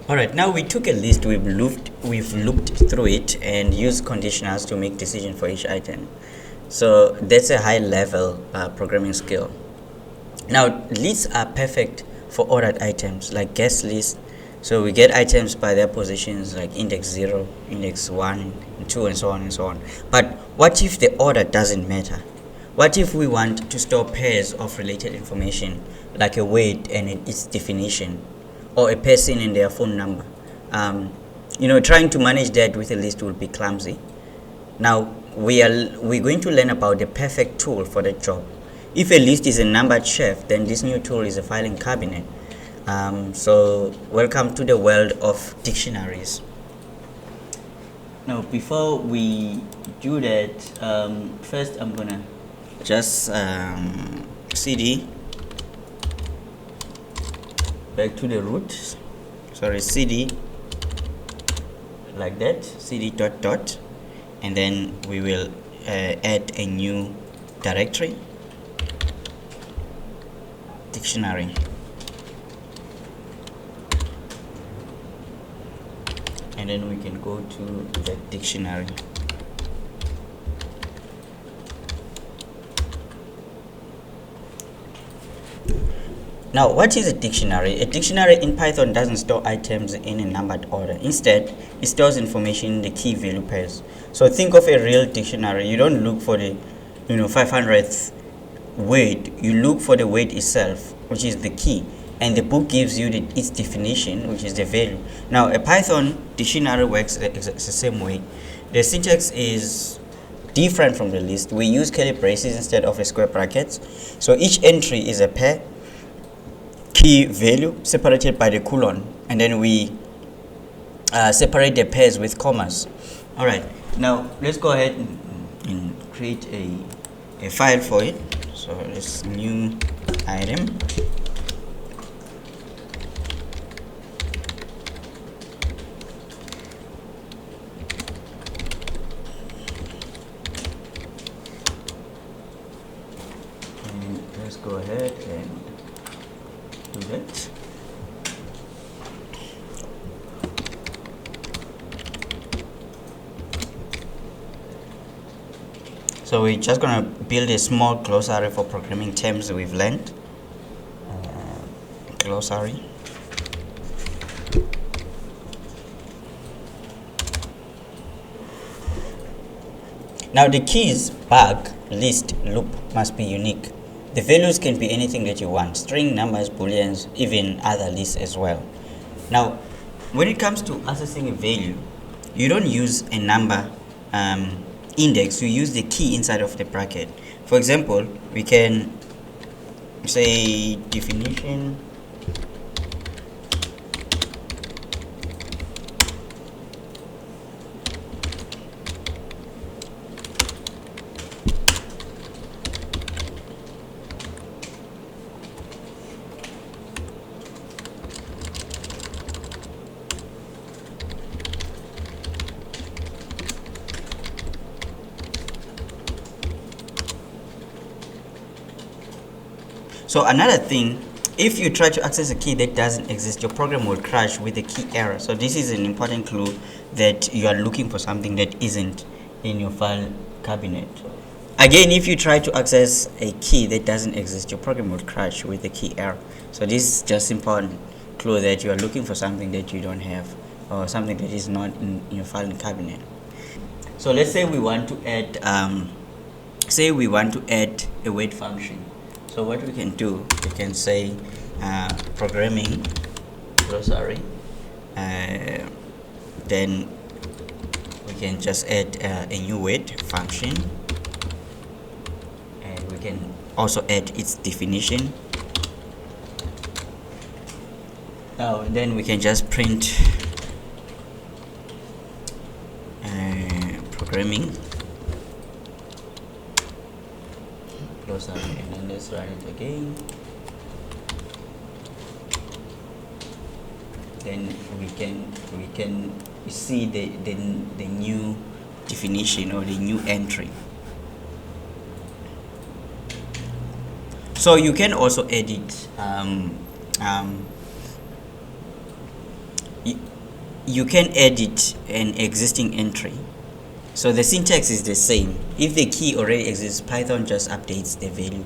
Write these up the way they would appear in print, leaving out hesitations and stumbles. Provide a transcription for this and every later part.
All right, now we took a list, we've looked through it and used conditionals to make decision for each item. So that's a high level programming skill. Now lists are perfect for ordered items like guest lists. So we get items by their positions like index 0, index 1, 2, and so on and so on. But what if the order doesn't matter? What if we want to store pairs of related information like a weight and its definition, or a person and their phone number? Trying to manage that with a list will be clumsy. Now we're going to learn about the perfect tool for that job. If a list is a numbered shelf, then this new tool is a filing cabinet. So welcome to the world of dictionaries. Now before we do that, first I'm gonna just cd back to the root. Sorry, cd like that, cd dot dot, and then we will add a new directory, dictionary, and then we can go to the dictionary. Now, what is a dictionary? A dictionary in Python doesn't store items in a numbered order. Instead, it stores information in the key value pairs. So think of a real dictionary. You don't look for the 500th word. You look for the word itself, which is the key. And the book gives you its definition, which is the value. Now, a Python dictionary works the same way. The syntax is different from the list. We use curly braces instead of a square brackets. So each entry is a pair key value separated by the colon, and then we separate the pairs with commas. All right, now let's go ahead and create a file for it. So let's new item. And let's go ahead and do that. So we're just gonna build a small glossary for programming terms we've learned. Glossary. Now the keys bag, list, loop must be unique. The values can be anything that you want: string, numbers, booleans, even other lists as well. Now, when it comes to accessing a value, you don't use a number index, you use the key inside of the bracket. For example, we can say definition So another thing, if you try to access a key that doesn't exist, your program will crash with a key error. So this is an important clue that you are looking for something that isn't in your file cabinet. Again, if you try to access a key that doesn't exist, your program will crash with a key error. So this is just important clue that you are looking for something that you don't have, or something that is not in your file cabinet. So let's say we want to add a wait function. So what we can do, we can say programming glossary, then we can just add a new wait function, and we can also add its definition. Now then we can just print programming glossary, and then let's run it again. Then we can see the new definition or the new entry. So you can also edit you can edit an existing entry. So the syntax is the same. If the key already exists, Python just updates the value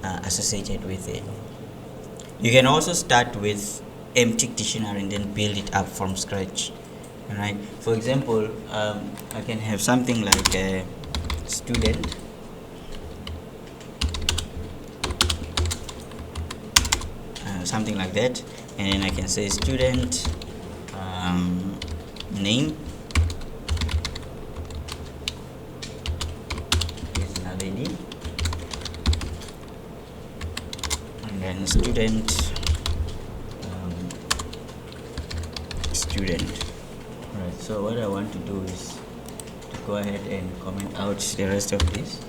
associated with it. You can also start with empty dictionary and then build it up from scratch. All right. For example, I can have something like a student, something like that, and then I can say student name is naledi, and then student. Right, so what I want to do is to go ahead and comment out the rest of this,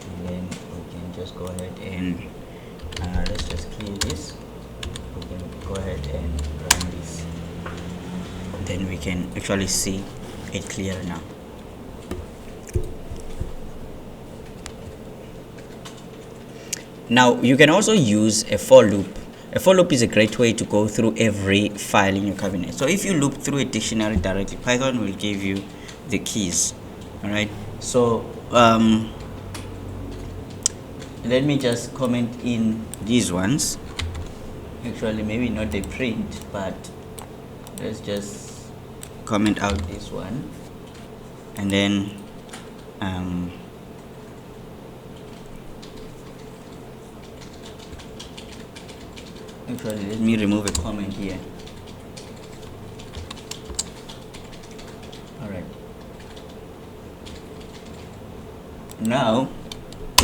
and then we can just go ahead and let's just clear this. We can go ahead and run this, then we can actually see it clear now. Now you can also use a for loop. A for loop is a great way to go through every file in your cabinet. So if you loop through a dictionary directly, Python will give you the keys. All right. So let me just comment in these ones. Actually, maybe not the print, but let's just comment out this one, and then actually let me remove a comment here. All right, now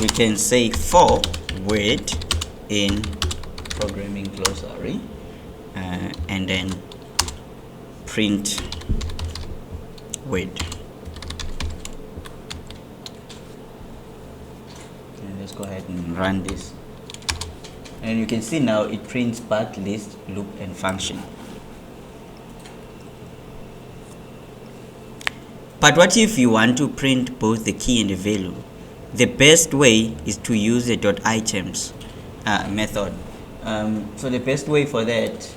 we can say for word in programming glossary, and then print word. And let's go ahead and run this, and you can see now it prints path, list, loop, and function. But what if you want to print both the key and the value? The best way is to use the .items method. So the best way for that,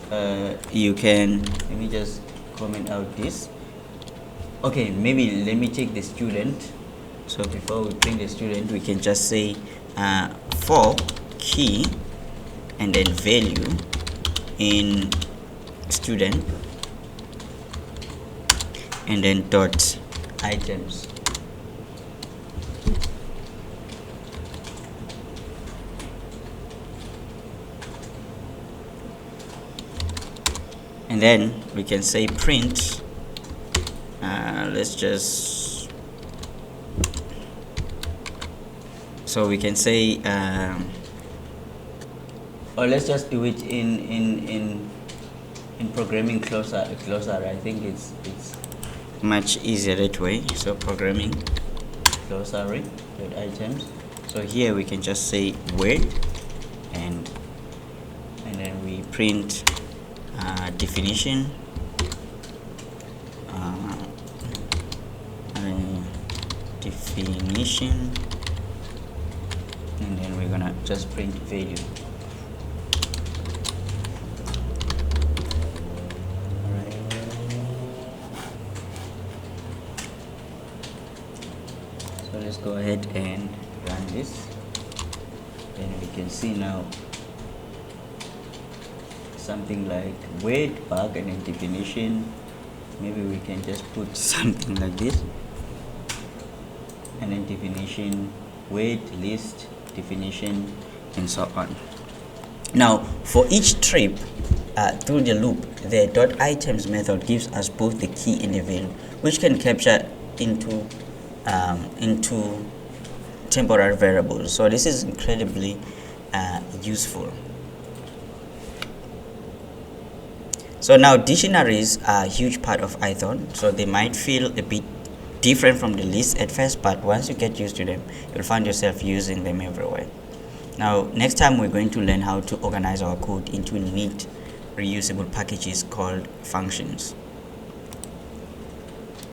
you can, let me just comment out this. Okay, maybe let me take the student. So before we print the student, we can just say for key and then value in student, and then dot items. And then we can say print, let's just, so we can say or let's just do it in programming glossary. I think it's much easier that way. So programming glossary dot items. So here we can just say word, and then we print definition, definition, and then we're gonna just print value. So let's go ahead and run this, and we can see now something like word, bug, and then definition. Maybe we can just put something like this, and then definition, word, list, definition, and so on. Now for each trip through the loop, the dot items method gives us both the key and the value, which can capture into temporary variables. So this is incredibly useful. So now dictionaries are a huge part of Python, so they might feel a bit different from the list at first, but once you get used to them, you'll find yourself using them everywhere. Now next time we're going to learn how to organize our code into neat reusable packages called functions.